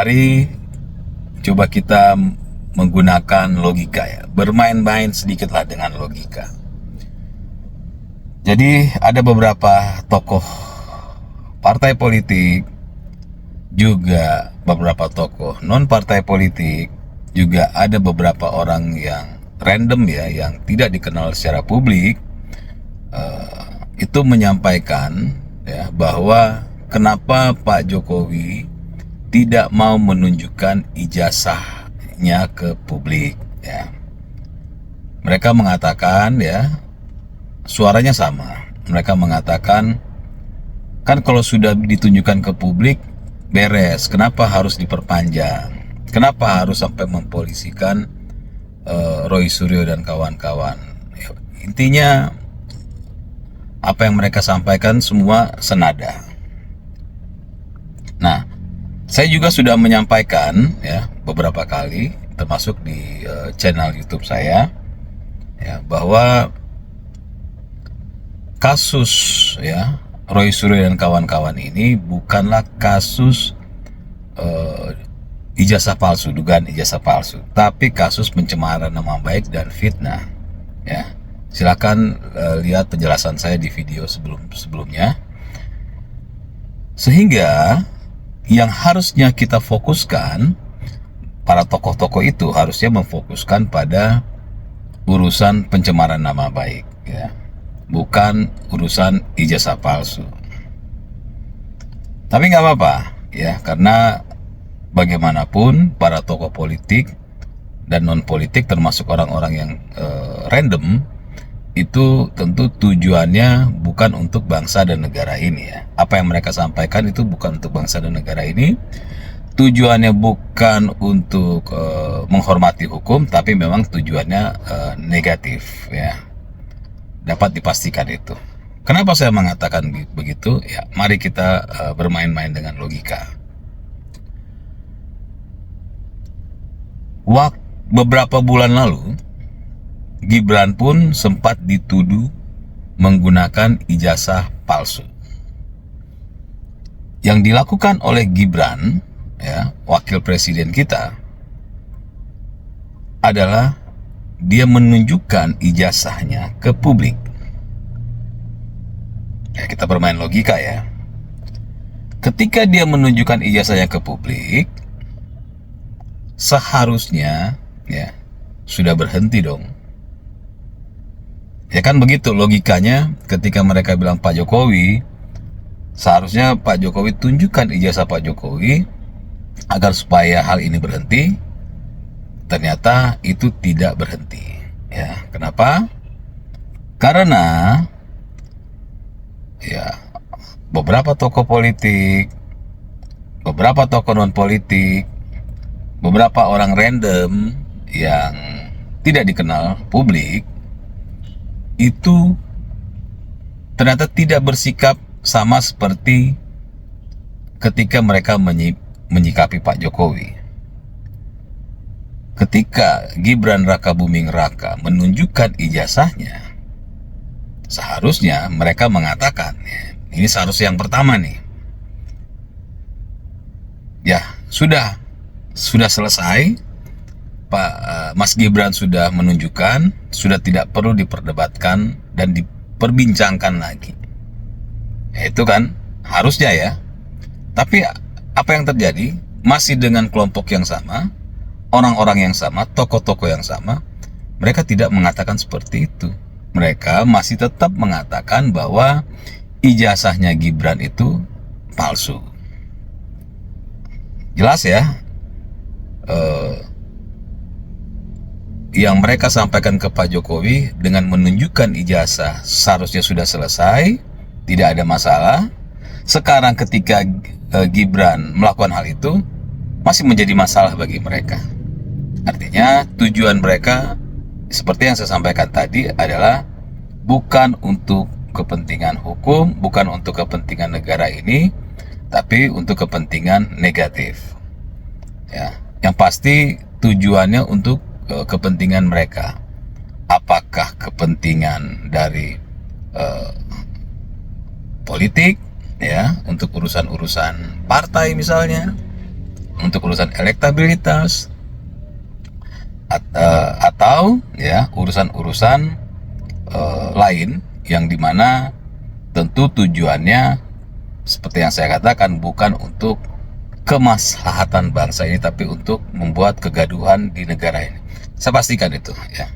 Mari coba kita menggunakan logika ya, bermain-main sedikitlah dengan logika. Jadi ada beberapa tokoh partai politik, juga beberapa tokoh non partai politik, juga ada beberapa orang yang random ya, yang tidak dikenal secara publik, itu menyampaikan ya bahwa kenapa Pak Jokowi tidak mau menunjukkan ijazahnya ke publik ya. Mereka mengatakan ya, suaranya sama. Mereka mengatakan, kan kalau sudah ditunjukkan ke publik beres, kenapa harus diperpanjang? Kenapa harus sampai mempolisikan Roy Suryo dan kawan-kawan? Intinya apa yang mereka sampaikan semua senada. Nah, saya juga sudah menyampaikan ya beberapa kali, termasuk di channel YouTube saya ya, bahwa kasus ya Roy Suryo dan kawan-kawan ini bukanlah kasus ijazah palsu, dugaan ijazah palsu, tapi kasus pencemaran nama baik dan fitnah ya. Silakan lihat penjelasan saya di video sebelumnya. Sehingga yang harusnya kita fokuskan, para tokoh-tokoh itu harusnya memfokuskan pada urusan pencemaran nama baik ya, bukan urusan ijazah palsu. Tapi nggak apa-apa ya, karena bagaimanapun para tokoh politik dan non politik, termasuk orang-orang yang random, itu tentu tujuannya bukan untuk bangsa dan negara ini ya. Apa yang mereka sampaikan itu bukan untuk bangsa dan negara ini. Tujuannya bukan untuk menghormati hukum, tapi memang tujuannya negatif ya. Dapat dipastikan itu. Kenapa saya mengatakan begitu? Ya, mari kita bermain-main dengan logika. Beberapa bulan lalu, Gibran pun sempat dituduh menggunakan ijazah palsu. Yang dilakukan oleh Gibran, ya, wakil presiden kita, adalah dia menunjukkan ijazahnya ke publik. Ya, kita bermain logika ya. Ketika dia menunjukkan ijazahnya ke publik, seharusnya ya sudah berhenti dong. Ya kan begitu logikanya, ketika mereka bilang Pak Jokowi, seharusnya Pak Jokowi tunjukkan ijazah Pak Jokowi agar supaya hal ini berhenti. Ternyata itu tidak berhenti. Ya, kenapa? Karena ya beberapa tokoh politik, beberapa tokoh non politik, beberapa orang random yang tidak dikenal publik itu ternyata tidak bersikap sama seperti ketika mereka menyikapi Pak Jokowi. Ketika Gibran Rakabuming Raka menunjukkan ijazahnya, seharusnya mereka mengatakan, ini seharusnya yang pertama nih, ya sudah selesai, Pak Mas Gibran sudah menunjukkan, sudah tidak perlu diperdebatkan dan diperbincangkan lagi. Ya, itu kan harusnya ya. Tapi apa yang terjadi? Masih dengan kelompok yang sama, orang-orang yang sama, tokoh-tokoh yang sama, mereka tidak mengatakan seperti itu. Mereka masih tetap mengatakan bahwa ijazahnya Gibran itu palsu. Jelas ya. Yang mereka sampaikan ke Pak Jokowi dengan menunjukkan ijazah seharusnya sudah selesai, tidak ada masalah. Sekarang ketika Gibran melakukan hal itu, masih menjadi masalah bagi mereka. Artinya tujuan mereka, seperti yang saya sampaikan tadi, adalah bukan untuk kepentingan hukum, bukan untuk kepentingan negara ini, tapi untuk kepentingan negatif. Ya, yang pasti tujuannya untuk kepentingan mereka. Apakah kepentingan dari politik ya, untuk urusan-urusan partai misalnya, untuk urusan elektabilitas, atau ya urusan-urusan lain yang dimana tentu tujuannya seperti yang saya katakan bukan untuk kemaslahatan bangsa ini, tapi untuk membuat kegaduhan di negara ini. Saya pastikan itu ya.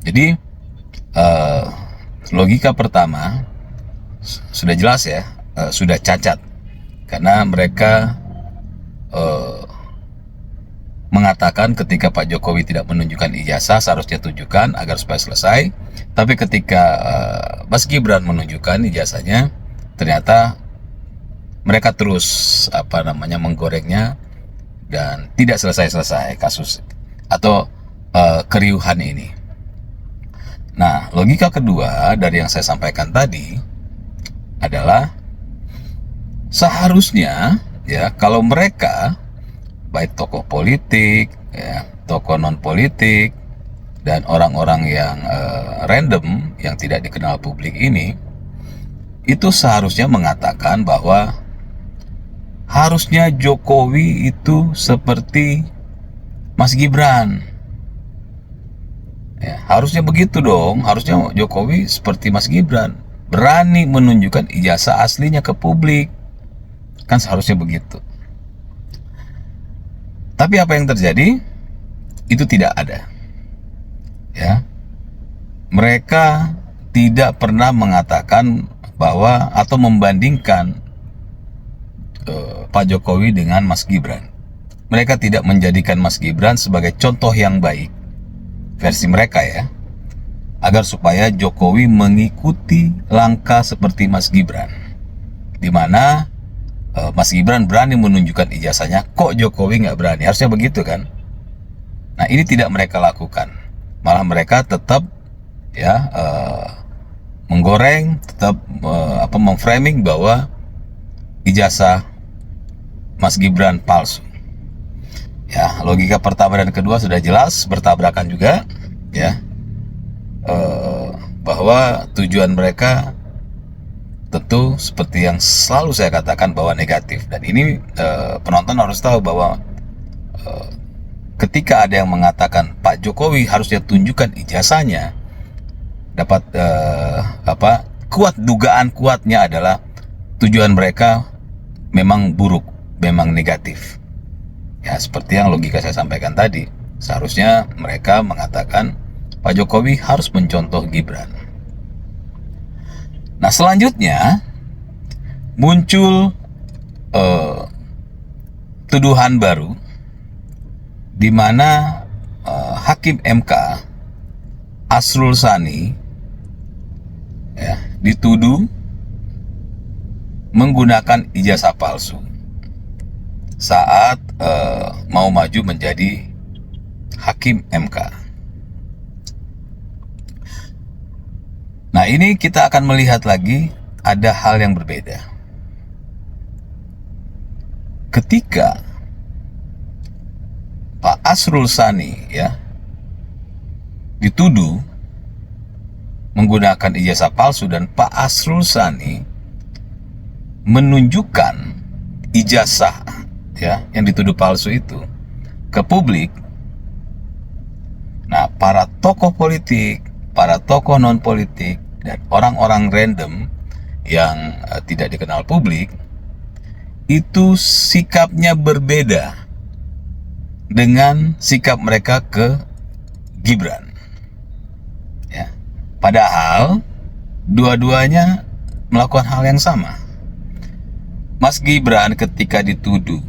Jadi logika pertama sudah jelas ya, sudah cacat karena mereka mengatakan ketika Pak Jokowi tidak menunjukkan ijazah seharusnya tunjukkan agar supaya selesai. Tapi ketika Mas Gibran menunjukkan ijazahnya, ternyata mereka terus menggorengnya dan tidak selesai-selesai kasus atau keriuhan ini. Nah, logika kedua dari yang saya sampaikan tadi adalah seharusnya ya kalau mereka baik tokoh politik, ya, tokoh non politik, dan orang-orang yang random yang tidak dikenal publik ini, itu seharusnya mengatakan bahwa harusnya Jokowi itu seperti Mas Gibran. Ya, harusnya begitu dong. Harusnya Jokowi seperti Mas Gibran, berani menunjukkan ijazah aslinya ke publik. Kan seharusnya begitu. Tapi apa yang terjadi? Itu tidak ada. Ya. Mereka tidak pernah mengatakan bahwa atau membandingkan Pak Jokowi dengan Mas Gibran. Mereka tidak menjadikan Mas Gibran sebagai contoh yang baik versi mereka ya, agar supaya Jokowi mengikuti langkah seperti Mas Gibran, di mana Mas Gibran berani menunjukkan ijazahnya, kok Jokowi nggak berani? Harusnya begitu kan? Nah, ini tidak mereka lakukan, malah mereka tetap ya menggoreng, tetap memframing bahwa ijazah Mas Gibran palsu. Ya, logika pertama dan kedua sudah jelas bertabrakan juga, ya, bahwa tujuan mereka tentu seperti yang selalu saya katakan bahwa negatif. Dan ini penonton harus tahu bahwa ketika ada yang mengatakan Pak Jokowi harusnya tunjukkan ijazahnya, dapat kuat dugaan kuatnya adalah tujuan mereka memang buruk, memang negatif. Ya, seperti yang logika saya sampaikan tadi, seharusnya mereka mengatakan Pak Jokowi harus mencontoh Gibran. Nah, selanjutnya muncul tuduhan baru di mana Hakim MK Asrul Sani ya, dituduh menggunakan ijazah palsu saat mau maju menjadi Hakim MK. Nah, ini kita akan melihat lagi ada hal yang berbeda. Ketika Pak Asrul Sani ya dituduh menggunakan ijazah palsu dan Pak Asrul Sani menunjukkan ijazah ya yang dituduh palsu itu ke publik. Nah, para tokoh politik, para tokoh non politik, dan orang-orang random yang tidak dikenal publik itu sikapnya berbeda dengan sikap mereka ke Gibran. Ya. Padahal dua-duanya melakukan hal yang sama. Mas Gibran ketika dituduh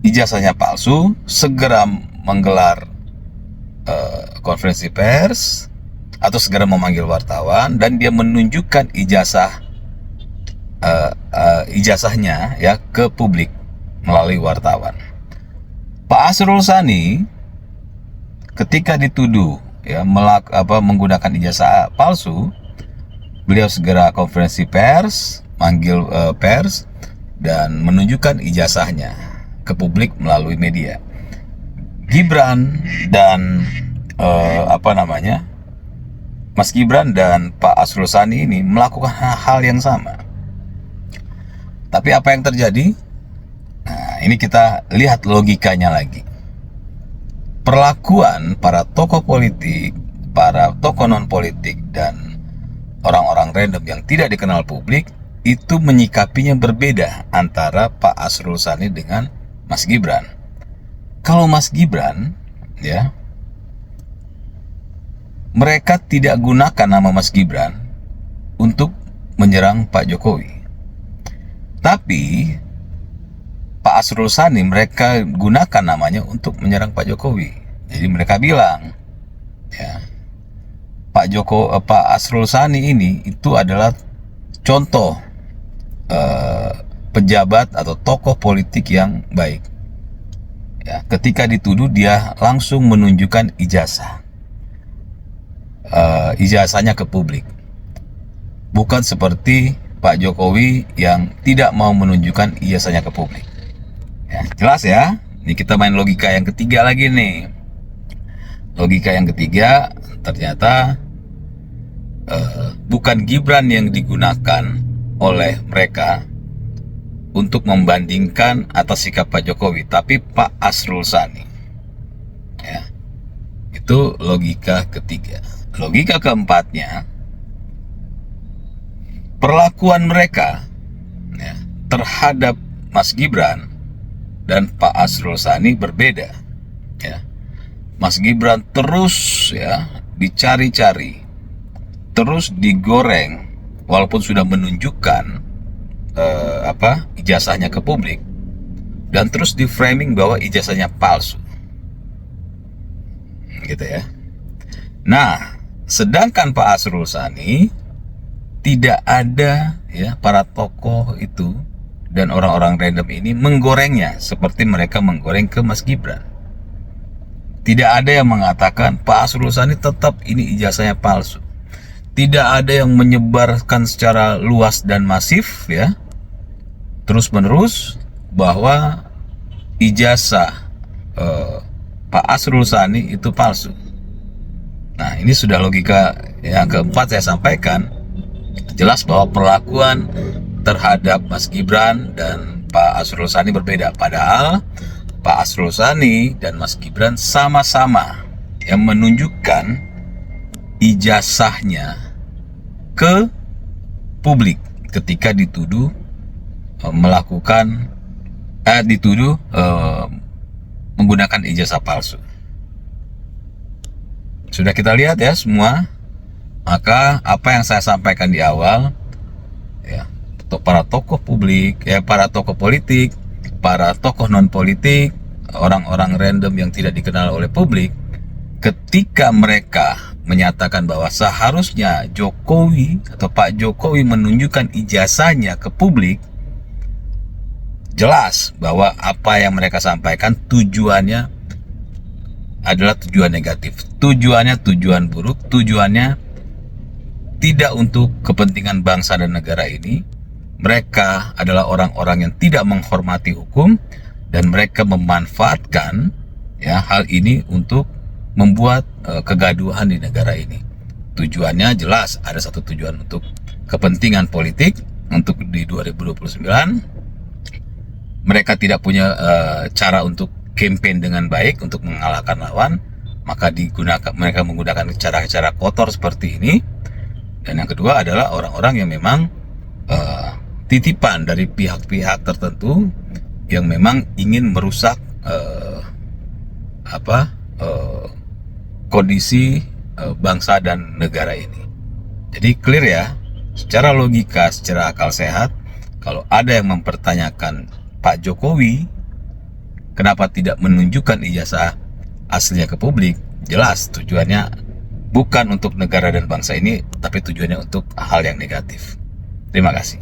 ijazahnya palsu, segera menggelar konferensi pers atau segera memanggil wartawan dan dia menunjukkan ijazahnya ya ke publik melalui wartawan. Pak Asrul Sani ketika dituduh ya menggunakan ijazah palsu, beliau segera konferensi pers, manggil pers dan menunjukkan ijazahnya ke publik melalui media. Gibran dan Mas Gibran dan Pak Asrul Sani ini melakukan hal yang sama. Tapi apa yang terjadi? Nah, ini kita lihat logikanya lagi. Perlakuan para tokoh politik, para tokoh non-politik, dan orang-orang random yang tidak dikenal publik itu menyikapinya berbeda antara Pak Asrul Sani dengan Mas Gibran. Kalau Mas Gibran, ya, mereka tidak gunakan nama Mas Gibran untuk menyerang Pak Jokowi. Tapi Pak Asrul Sani mereka gunakan namanya untuk menyerang Pak Jokowi. Jadi mereka bilang, ya, Pak Asrul Sani ini itu adalah contoh pejabat atau tokoh politik yang baik. Ya, ketika dituduh dia langsung menunjukkan ijazahnya ke publik. Bukan seperti Pak Jokowi yang tidak mau menunjukkan ijazahnya ke publik. Ya, jelas ya. Ini kita main logika yang ketiga lagi nih. Logika yang ketiga ternyata bukan Gibran yang digunakan oleh mereka untuk membandingkan atas sikap Pak Jokowi, tapi Pak Asrul Sani. Ya, itu logika ketiga. Logika keempatnya, perlakuan mereka, ya, terhadap Mas Gibran dan Pak Asrul Sani berbeda. Ya, Mas Gibran terus, ya, dicari-cari, terus digoreng, walaupun sudah menunjukkan ijazahnya ke publik, dan terus di framing bahwa ijazahnya palsu, gitu ya. Nah, sedangkan Pak Asrul Sani tidak ada, ya, para tokoh itu dan orang-orang random ini menggorengnya seperti mereka menggoreng ke Mas Gibran. Tidak ada yang mengatakan Pak Asrul Sani tetap ini ijazahnya palsu. Tidak ada yang menyebarkan secara luas dan masif, ya, terus-menerus bahwa ijazah Pak Asrul Sani itu palsu. Nah, ini sudah logika yang keempat saya sampaikan. Jelas bahwa perlakuan terhadap Mas Gibran dan Pak Asrul Sani berbeda. Padahal Pak Asrul Sani dan Mas Gibran sama-sama yang menunjukkan ijazahnya ke publik ketika dituduh menggunakan ijazah palsu. Sudah kita lihat ya semua. Maka apa yang saya sampaikan di awal, ya, untuk para tokoh publik, ya, para tokoh politik, para tokoh non politik, orang-orang random yang tidak dikenal oleh publik, ketika mereka menyatakan bahwa seharusnya Jokowi atau Pak Jokowi menunjukkan ijazahnya ke publik, jelas bahwa apa yang mereka sampaikan tujuannya adalah tujuan negatif, tujuannya tujuan buruk, tujuannya tidak untuk kepentingan bangsa dan negara ini. Mereka adalah orang-orang yang tidak menghormati hukum dan mereka memanfaatkan, ya, hal ini untuk membuat kegaduhan di negara ini. Tujuannya jelas, ada satu tujuan untuk kepentingan politik untuk di 2029. Mereka tidak punya cara untuk campaign dengan baik untuk mengalahkan lawan, maka mereka menggunakan cara-cara kotor seperti ini. Dan yang kedua adalah orang-orang yang memang titipan dari pihak-pihak tertentu yang memang ingin merusak kondisi bangsa dan negara ini. Jadi clear ya, secara logika, secara akal sehat, kalau ada yang mempertanyakan Pak Jokowi kenapa tidak menunjukkan ijazah aslinya ke publik, jelas tujuannya bukan untuk negara dan bangsa ini, tapi tujuannya untuk hal yang negatif. Terima kasih.